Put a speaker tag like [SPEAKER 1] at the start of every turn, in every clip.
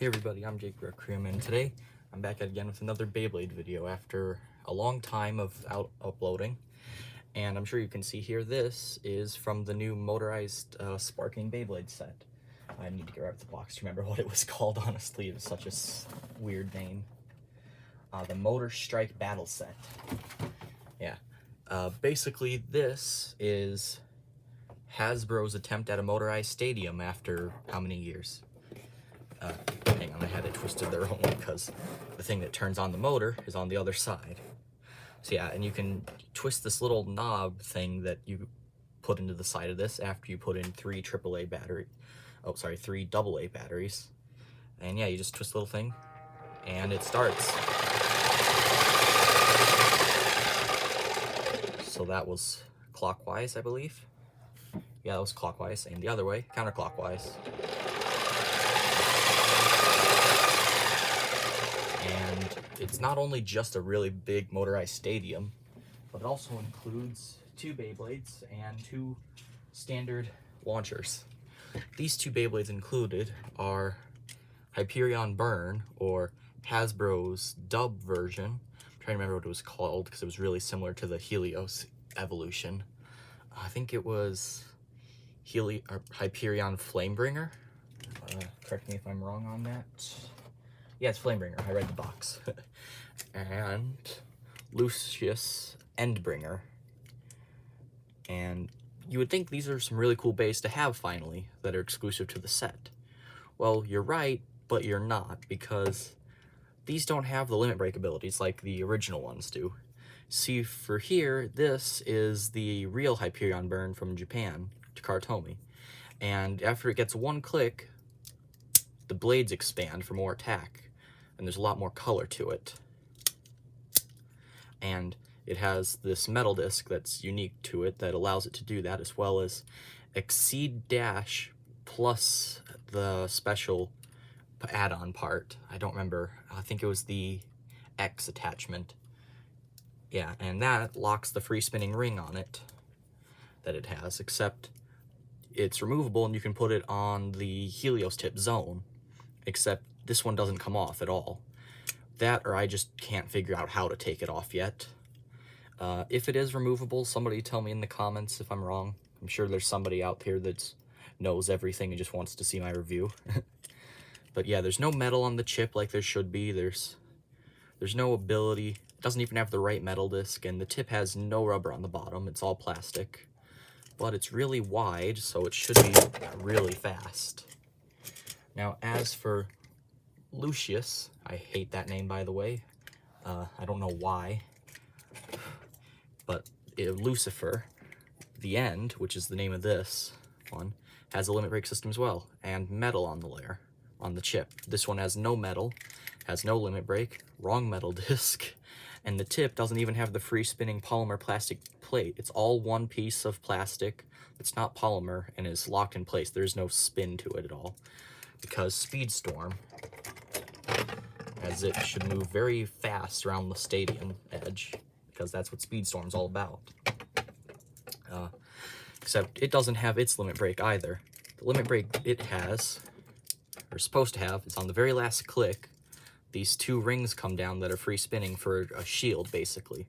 [SPEAKER 1] Hey everybody, I'm Jake Recream, and today I'm back again with another Beyblade video after a long time of uploading. And I'm sure you can see here, this is from the new motorized sparking Beyblade set. I need to get out the box to remember what it was called, honestly. It was such a weird name. The Motor Strike Battle Set. Yeah. Basically, this is Hasbro's attempt at a motorized stadium after how many years? Hang on, I had it twisted the wrong way because the thing that turns on the motor is on the other side. So yeah, and you can twist this little knob thing that you put into the side of this after you put in three AA batteries. And yeah, you just twist the little thing, and it starts. So that was clockwise, I believe. Yeah, that was clockwise, and the other way, counterclockwise. And it's not only just a really big motorized stadium, but it also includes two Beyblades and two standard launchers. These two Beyblades included are Hyperion Burn, or Hasbro's dub version. I'm trying to remember what it was called because it was really similar to the Helios evolution. I think it was Hyperion Flamebringer. Correct me if I'm wrong on that. Yeah, it's Flamebringer. I read the box. And Lucius Endbringer. And you would think these are some really cool bays to have finally that are exclusive to the set. Well, you're right, but you're not, because these don't have the limit break abilities like the original ones do. See, for here, this is the real Hyperion Burn from Japan, Takara. And after it gets one click, the blades expand for more attack, and there's a lot more color to it. And it has this metal disc that's unique to it that allows it to do that, as well as Exceed Dash plus the special add-on part. I don't remember. I think it was the X attachment. Yeah, and that locks the free spinning ring on it that it has, except it's removable and you can put it on the Helios tip zone, except this one doesn't come off at all. That, or I just can't figure out how to take it off yet. If it is removable, somebody tell me in the comments if I'm wrong. I'm sure there's somebody out there that knows everything and just wants to see my review. But yeah, there's no metal on the chip like there should be. There's no ability. It doesn't even have the right metal disc, and the tip has no rubber on the bottom. It's all plastic. But it's really wide, so it should be really fast. Now, as for Lucius, I hate that name, by the way. I don't know why. But Lucifer, the End, which is the name of this one, has a limit break system as well, and metal on the layer, on the chip. This one has no metal, has no limit break, wrong metal disc, and the tip doesn't even have the free spinning polymer plastic plate. It's all one piece of plastic. It's not polymer and is locked in place. There's no spin to it at all, because Speedstorm, as it should move very fast around the stadium edge, because that's what Speedstorm's all about. Except it doesn't have its limit break either. The limit break it has, or supposed to have, is on the very last click. These two rings come down that are free spinning for a shield, basically.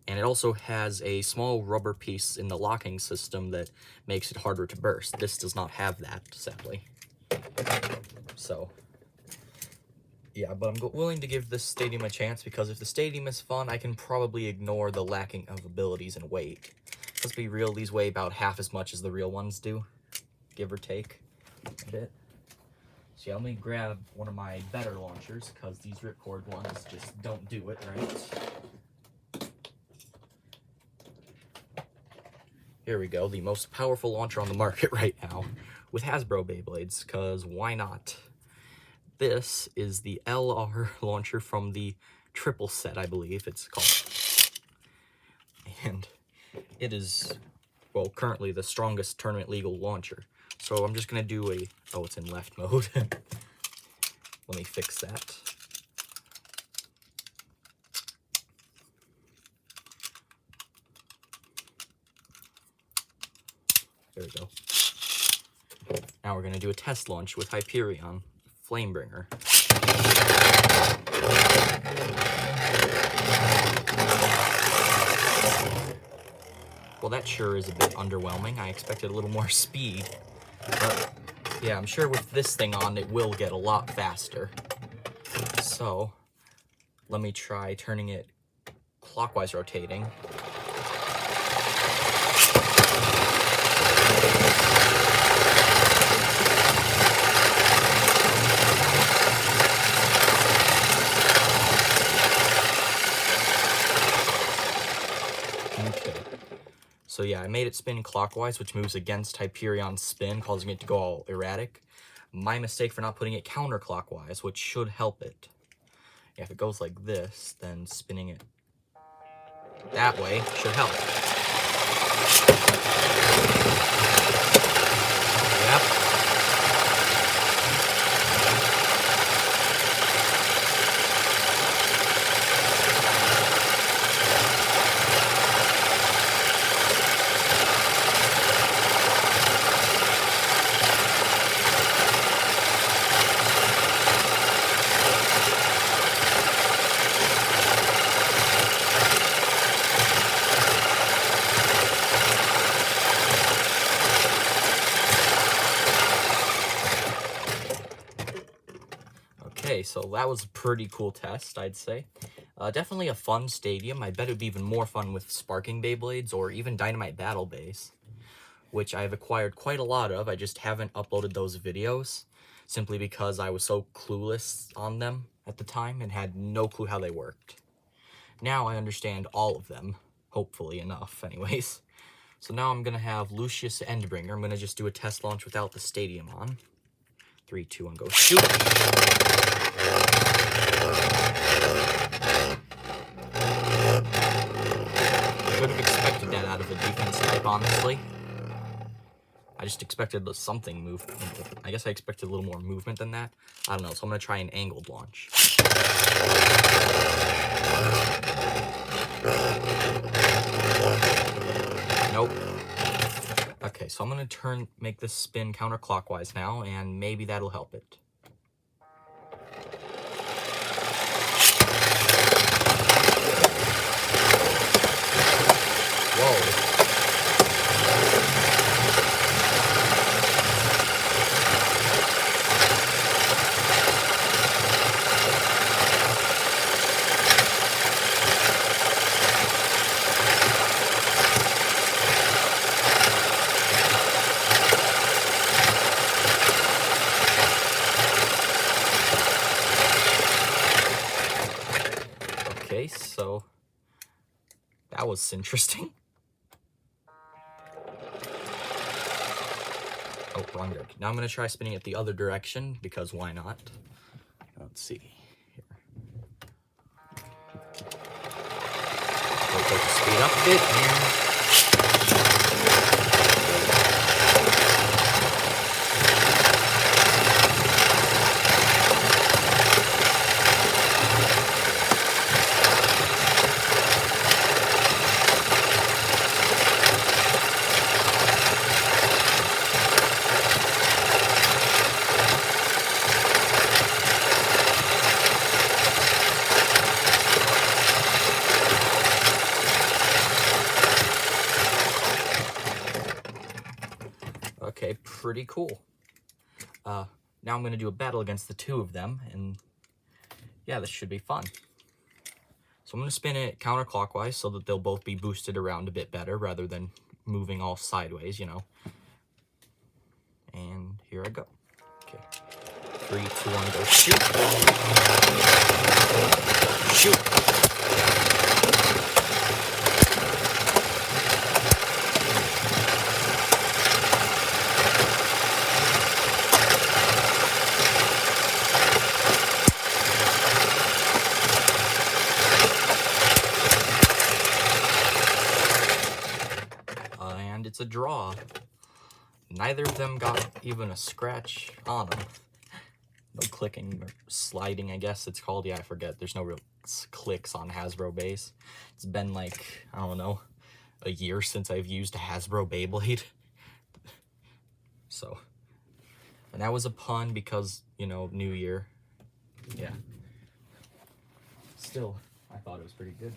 [SPEAKER 1] And it also has a small rubber piece in the locking system that makes it harder to burst. This does not have that, sadly. So, yeah, but I'm willing to give this stadium a chance, because if the stadium is fun, I can probably ignore the lacking of abilities and weight. Let's be real, these weigh about half as much as the real ones do, give or take a bit. So yeah, let me grab one of my better launchers, because these ripcord ones just don't do it right. Here we go, the most powerful launcher on the market right now, with Hasbro Beyblades, because why not? This is the LR launcher from the triple set, I believe it's called. And it is, well, currently the strongest tournament legal launcher. So I'm just going to do a, oh, it's in left mode. Let me fix that. There we go. Now we're going to do a test launch with Hyperion Flamebringer. Well, that sure is a bit underwhelming. I expected a little more speed. But yeah, I'm sure with this thing on, it will get a lot faster. So, let me try turning it clockwise rotating. Okay. So yeah, I made it spin clockwise, which moves against Hyperion's spin, causing it to go all erratic. My mistake for not putting it counterclockwise, which should help it. Yeah, if it goes like this, then spinning it that way should help. Yep. Okay, so that was a pretty cool test, I'd say. Definitely a fun stadium. I bet it would be even more fun with Sparking Beyblades or even Dynamite Battle Bays, which I've acquired quite a lot of. I just haven't uploaded those videos, simply because I was so clueless on them at the time and had no clue how they worked. Now I understand all of them, hopefully enough anyways. So now I'm going to have Lucius Endbringer. I'm going to just do a test launch without the stadium on. 3, 2, 1, go shoot! I would have expected that out of a defense type, honestly. I just expected something move. I guess I expected a little more movement than that. I don't know, so I'm going to try an angled launch. Nope. Okay, so I'm going to make this spin counterclockwise now, and maybe that'll help it. Whoa. Okay, so that was interesting. Oh, wrong direction. Now I'm going to try spinning it the other direction, because why not? Let's see. Here. So speed up a bit, and... Okay, pretty cool. Now I'm going to do a battle against the two of them, and yeah, this should be fun. So I'm going to spin it counterclockwise so that they'll both be boosted around a bit better rather than moving all sideways, you know. And here I go. Okay. 3, 2, 1, go shoot. Shoot. And it's a draw. Neither of them got even a scratch on them. No clicking or sliding, I guess it's called. Yeah, I forget. There's no real clicks on Hasbro Bays. It's been like, I don't know, a year since I've used a Hasbro Beyblade. So, And that was a pun because, you know, New Year. Yeah. Still, I thought it was pretty good.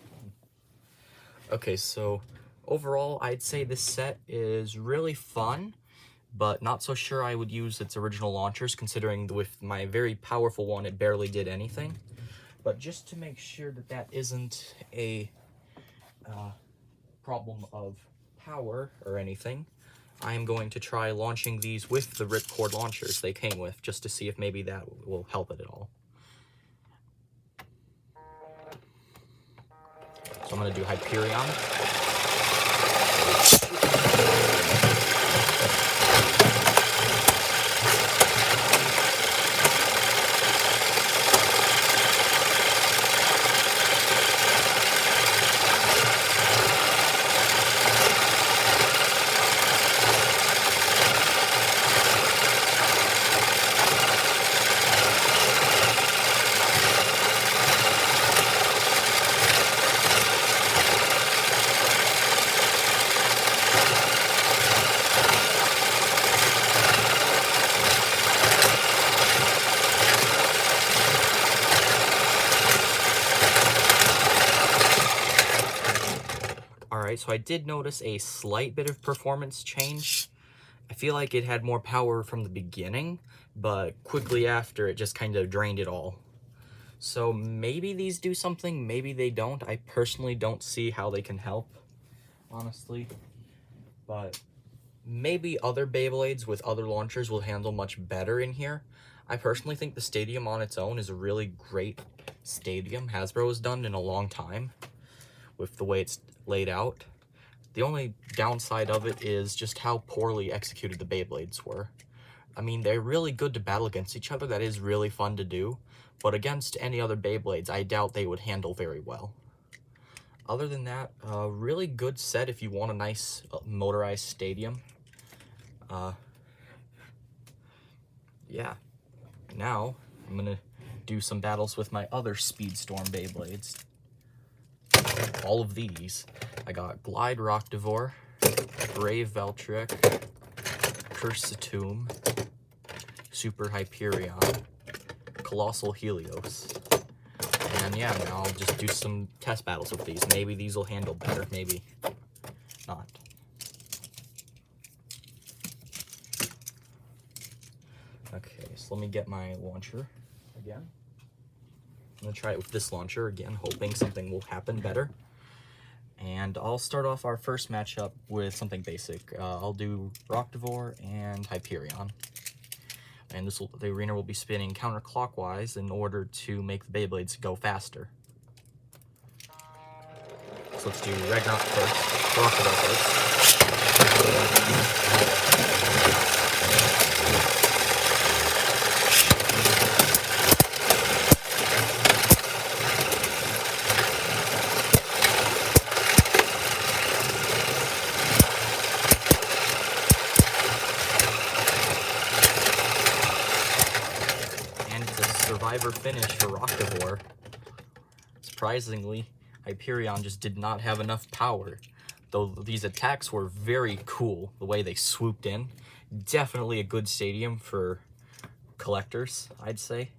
[SPEAKER 1] Okay, so overall, I'd say this set is really fun, but not so sure I would use its original launchers, considering with my very powerful one, it barely did anything. But just to make sure that that isn't a problem of power or anything, I am going to try launching these with the ripcord launchers they came with, just to see if maybe that will help it at all. So I'm going to do Hyperion. Alright, so I did notice a slight bit of performance change. I feel like it had more power from the beginning, but quickly after it just kind of drained it all. So maybe these do something, maybe they don't. I personally don't see how they can help, honestly. But maybe other Beyblades with other launchers will handle much better in here. I personally think the stadium on its own is a really great stadium Hasbro has done in a long time with the way it's laid out. The only downside of it is just how poorly executed the Beyblades were. I mean, they're really good to battle against each other. That is really fun to do. But against any other Beyblades, I doubt they would handle very well. Other than that, a really good set if you want a nice motorized stadium. Yeah. Now, I'm going to do some battles with my other Speedstorm Beyblades. All of these. I got Glide Rockdivore, Brave Veltric, Curse the Tomb, Super Hyperion, Colossal Helios. And yeah, now I'll just do some test battles with these. Maybe these will handle better, maybe not. Okay, so let me get my launcher again. I'm going to try it with this launcher again, hoping something will happen better. And I'll start off our first matchup with something basic. I'll do Rockdivore and Hyperion. And the arena will be spinning counterclockwise in order to make the Beyblades go faster. So let's do Ragnarok first, Rockdivore first. Survivor finish for Rockdivore. Surprisingly, Hyperion just did not have enough power. Though these attacks were very cool, the way they swooped in. Definitely a good stadium for collectors, I'd say.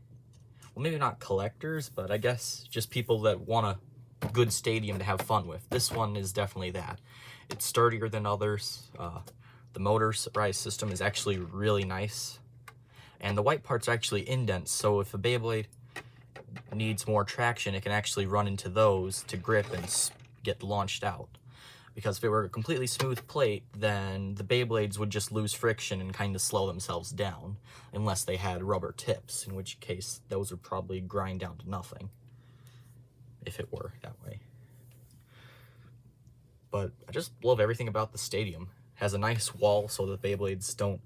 [SPEAKER 1] Well, maybe not collectors, but I guess just people that want a good stadium to have fun with. This one is definitely that. It's sturdier than others. The motor rise system is actually really nice. And the white parts are actually indents, so if a Beyblade needs more traction, it can actually run into those to grip and get launched out. Because if it were a completely smooth plate, then the Beyblades would just lose friction and kind of slow themselves down, unless they had rubber tips, in which case those would probably grind down to nothing, if it were that way. But I just love everything about the stadium. It has a nice wall so the Beyblades don't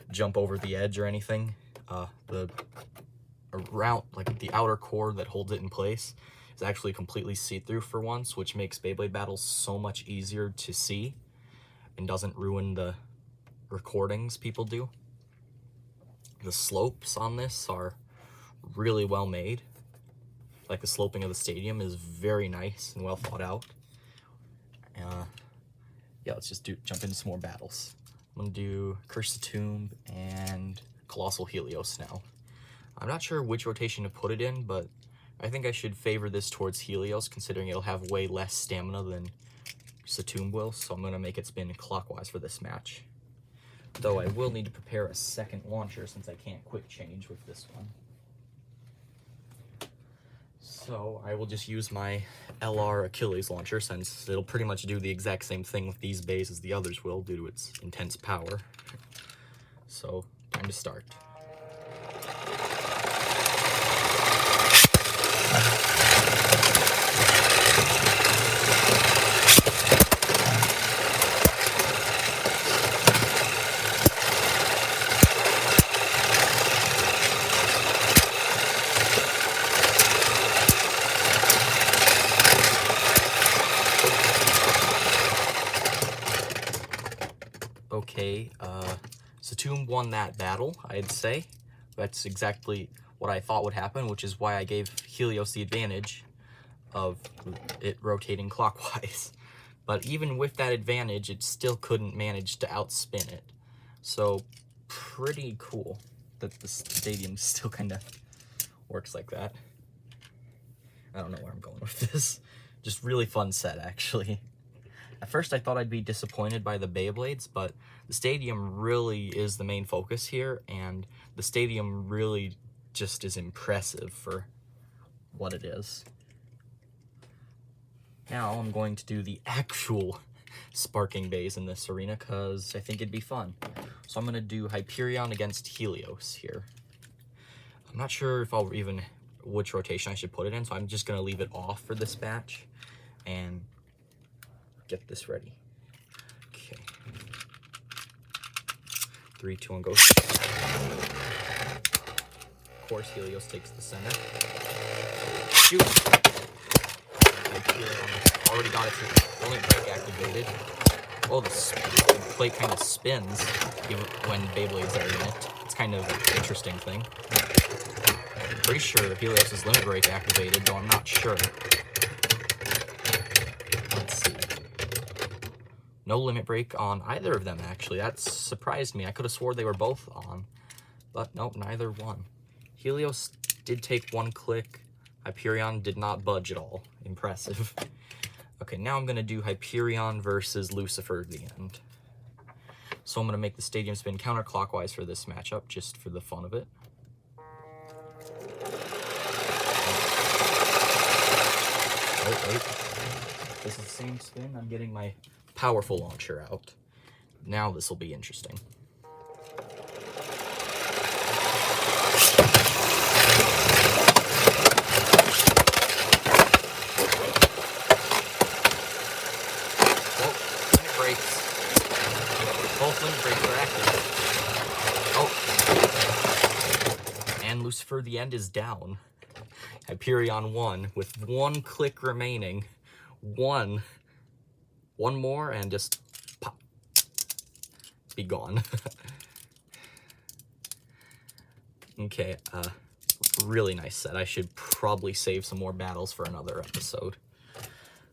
[SPEAKER 1] jump over the edge or anything. The outer core that holds it in place is actually completely see-through for once, which makes Beyblade battles so much easier to see and doesn't ruin the recordings people do. The slopes on this are really well made. Like the sloping of the stadium is very nice and well thought out. Yeah, let's just jump into some more battles. I'm gonna do Curse the Tomb and Colossal Helios now. I'm not sure which rotation to put it in, but I think I should favor this towards Helios, considering it'll have way less stamina than Satum will, so I'm going to make it spin clockwise for this match. Though I will need to prepare a second launcher since I can't quick change with this one. So I will just use my LR Achilles launcher, since it'll pretty much do the exact same thing with these bays as the others will due to its intense power. So, time to start. Okay, Satum won that battle, I'd say. That's exactly what I thought would happen, which is why I gave Helios the advantage of it rotating clockwise. But even with that advantage, it still couldn't manage to outspin it. So, pretty cool that the stadium still kind of works like that. I don't know where I'm going with this. Just really fun set, actually. At first I thought I'd be disappointed by the Beyblades, but the stadium really is the main focus here, and the stadium really just is impressive for what it is. Now I'm going to do the actual sparking bays in this arena, because I think it'd be fun. So I'm going to do Hyperion against Helios here. I'm not sure if I'll even which rotation I should put it in, so I'm just going to leave it off for this batch and get this ready. Okay. 3, 2, 1, go. Of course, Helios takes the center. Shoot! Already got its limit break activated. Oh, the plate kind of spins even when Beyblades are in it. It's kind of an interesting thing. I'm pretty sure Helios' limit break activated, though I'm not sure. No limit break on either of them, actually. That surprised me. I could have swore they were both on. But nope, neither one. Helios did take one click. Hyperion did not budge at all. Impressive. Okay, now I'm going to do Hyperion versus Lucifer at the end. So I'm going to make the stadium spin counterclockwise for this matchup, just for the fun of it. Wait. This is the same spin. I'm getting my powerful launcher out. Now this will be interesting. Oh, limit breaks. Both limit breaks are active. Oh. And Lucifer, the end is down. Hyperion won with one click remaining. One more and just pop. Be gone. Okay, really nice set. I should probably save some more battles for another episode.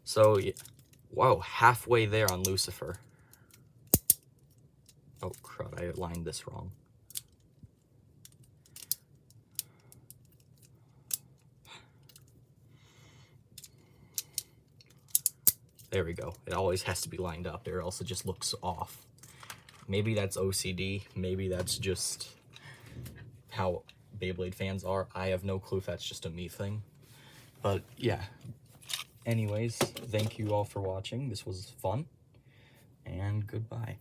[SPEAKER 1] So, whoa, halfway there on Lucifer. Oh, crud, I aligned this wrong. There we go. It always has to be lined up, or else it just looks off. Maybe that's OCD. Maybe that's just how Beyblade fans are. I have no clue if that's just a me thing. But, yeah. Anyways, thank you all for watching. This was fun. And goodbye.